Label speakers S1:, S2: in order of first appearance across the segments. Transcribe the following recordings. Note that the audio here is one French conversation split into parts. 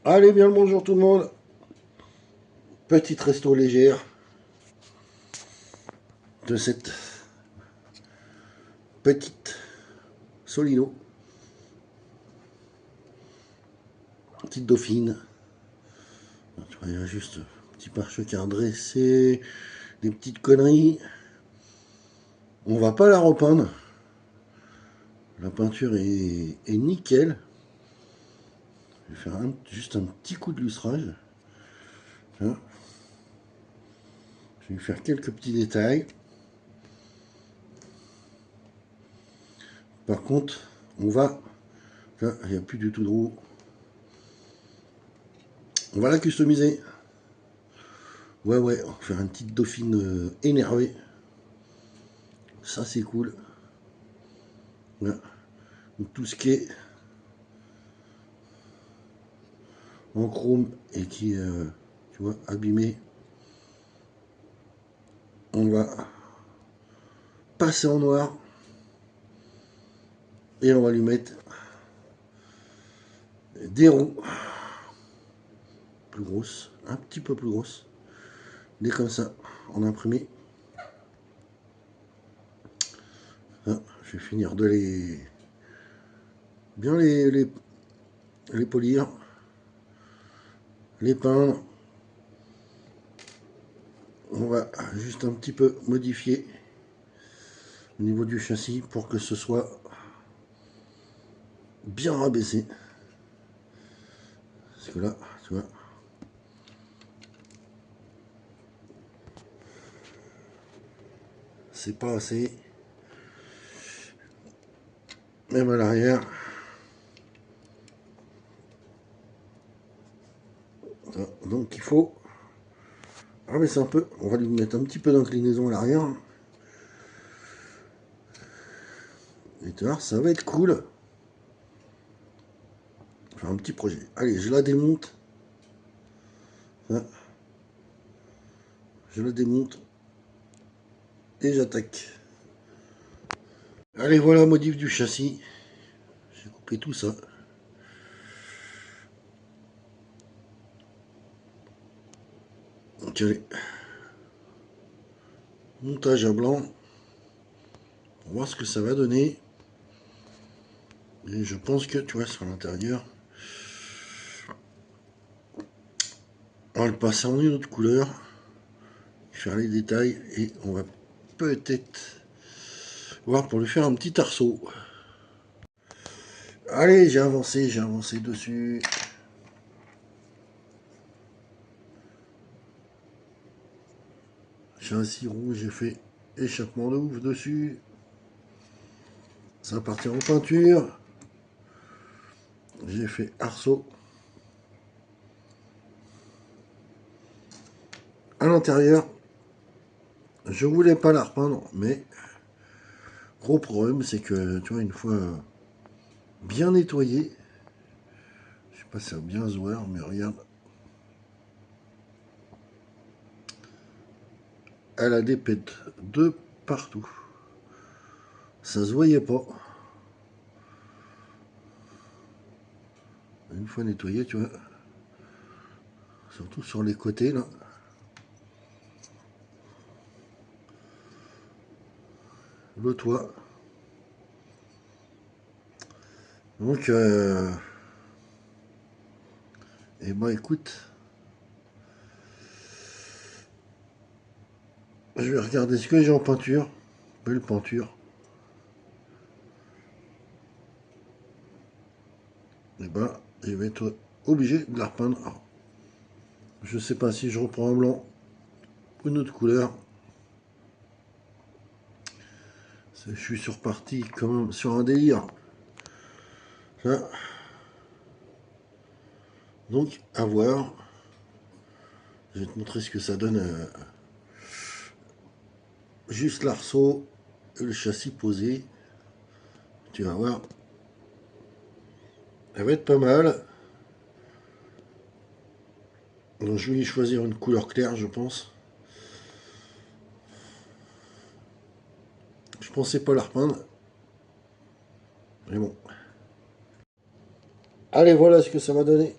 S1: Allez, bien le bonjour tout le monde. Petite resto légère de cette petite Solino. Petite dauphine. Tu vois, il y a juste un petit pare-choc dressé, des petites conneries. On va pas la repeindre. La peinture est nickel. Je vais faire juste un petit coup de lustrage. Hein. Je vais faire quelques petits détails. Par contre, on va... Là, il n'y a plus du tout de roue. On va la customiser. Ouais, ouais, on va faire une petite dauphine énervée. Ça, c'est cool. Voilà. Donc, tout ce qui est en chrome et qui est, tu vois, abîmé, on va passer en noir et on va lui mettre des roues plus grosses, un petit peu plus grosses, des comme ça, en imprimé. Là, je vais finir de bien les polir, les peindre. On va juste un petit peu modifier au niveau du châssis pour que ce soit bien rabaissé. Parce que là, tu vois, c'est pas assez. Même à l'arrière. Donc il faut rabaisser un peu. On va lui mettre un petit peu d'inclinaison à l'arrière. Et tu vois, ça va être cool. Faire un petit projet. Allez, je la démonte. Hein, je la démonte. Et j'attaque. Allez, voilà, modif du châssis. J'ai coupé tout ça. Donc, allez. Montage à blanc. Pour voir ce que ça va donner. Et je pense que, tu vois, sur l'intérieur, on va le passer en une autre couleur. Faire les détails. Et on va peut-être voir pour lui faire un petit arceau. Allez, j'ai avancé dessus. Châssis rouge, j'ai fait échappement de ouf dessus. Ça va partir en peinture. J'ai fait arceau. À l'intérieur, je voulais pas la repeindre, mais gros problème, c'est que, tu vois, une fois bien nettoyée, je sais pas si ça va bien se voir, mais regarde, elle a des pètes de partout. Ça se voyait pas. Une fois nettoyée, tu vois, surtout sur les côtés, là. Le toit. Donc, et ben écoute, je vais regarder ce que j'ai en peinture. Belle peinture. Et ben, je vais être obligé de la repeindre. Alors, je sais pas si je reprends un blanc ou une autre couleur. Je suis surparti quand même sur un délire. Ça. Donc, à voir. Je vais te montrer ce que ça donne. Juste l'arceau et le châssis posé. Tu vas voir. Elle va être pas mal. Donc, je vais y choisir une couleur claire, je pense. Je pensais pas la repeindre. Mais bon. Allez, voilà ce que ça va donner.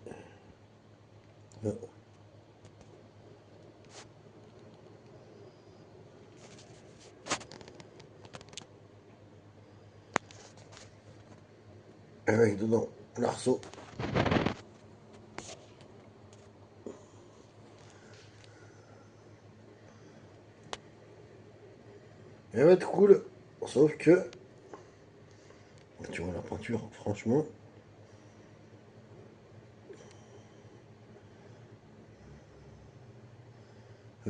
S1: Avec dedans l'arceau. Elle va être cool, sauf que tu vois la peinture, franchement,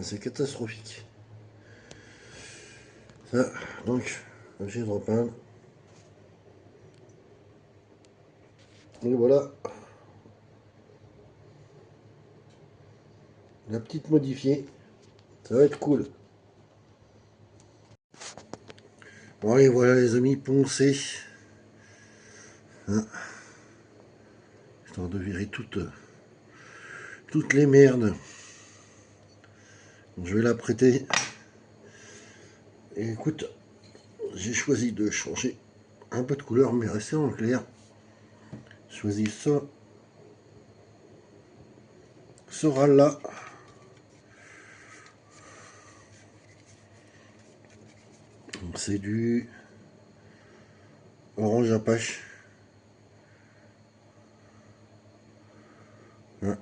S1: c'est catastrophique. Ça, donc, obligé de repeindre. Et voilà, la petite modifiée, ça va être cool. Bon allez, voilà les amis, poncez. Hein, histoire de virer toutes les merdes. Je vais la prêter. Et écoute, j'ai choisi de changer un peu de couleur, mais rester en clair. J'ai choisi ça. Ce râle-là. C'est du orange apache. Hein.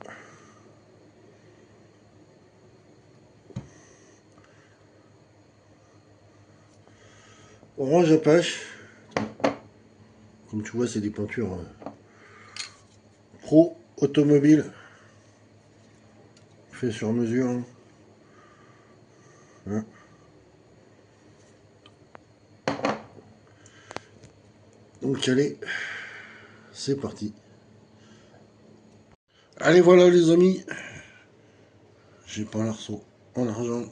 S1: Orange apache. Comme tu vois, c'est des peintures pro automobile. Fait sur mesure. Hein. Donc allez, c'est parti. Allez voilà les amis. J'ai pas l'arceau en argent.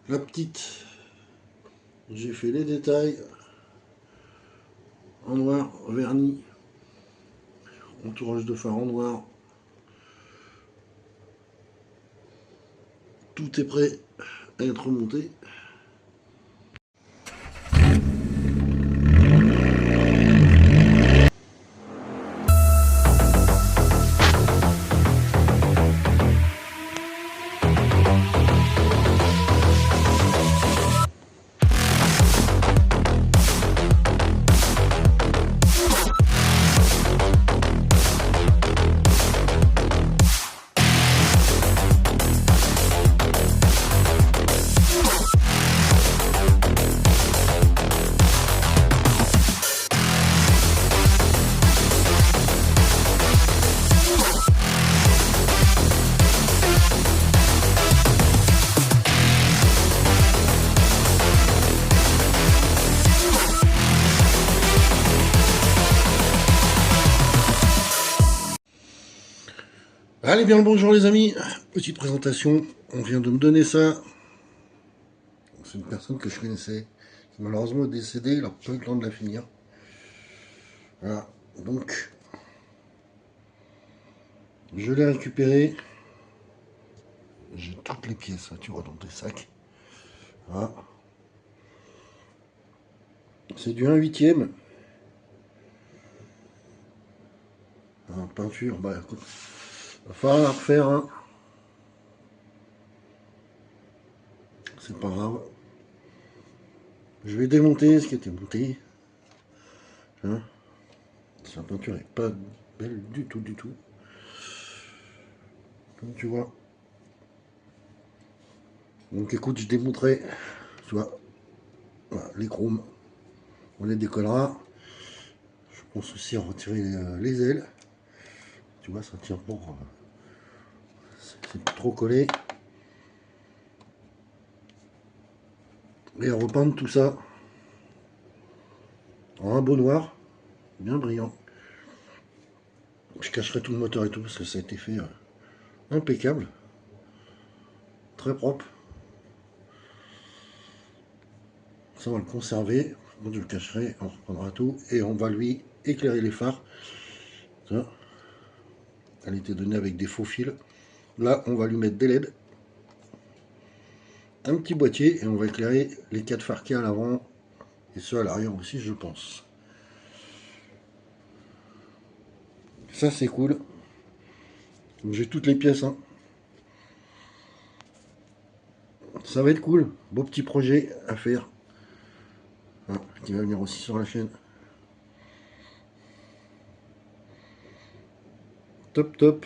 S1: La petite. J'ai fait les détails. En noir, vernis. Entourage de phare en noir. Tout est prêt à être remonté. Allez bien le bonjour les amis, petite présentation, on vient de me donner ça. C'est une personne que je connaissais, qui malheureusement est décédée, il n'a pas eu le temps de la finir. Voilà, donc je l'ai récupéré. J'ai toutes les pièces, tu vois, dans tes sacs. Voilà. C'est du 1/8. Peinture, bah écoute, va falloir la refaire, hein. C'est pas grave. Je vais démonter ce qui était monté. Hein. La peinture est pas belle du tout, du tout. Comme tu vois. Donc écoute, je démonterai, tu vois, voilà, les chromes. On les décollera. Je pense aussi à retirer les ailes. Tu vois, ça tient pas. C'est trop collé. Et à repeindre tout ça en un beau noir, bien brillant. Je cacherai tout le moteur et tout parce que ça a été fait impeccable, très propre. Ça on va le conserver, donc je le cacherai, on reprendra tout et on va lui éclairer les phares. Ça, elle était donnée avec des faux fils. Là on va lui mettre des LED, un petit boîtier et on va éclairer les 4 phares qu'il y a à l'avant et ceux à l'arrière aussi je pense. Ça c'est cool. Donc j'ai toutes les pièces, hein. Ça va être cool. Beau petit projet à faire. Ah, qui va venir aussi sur la chaîne. Top top.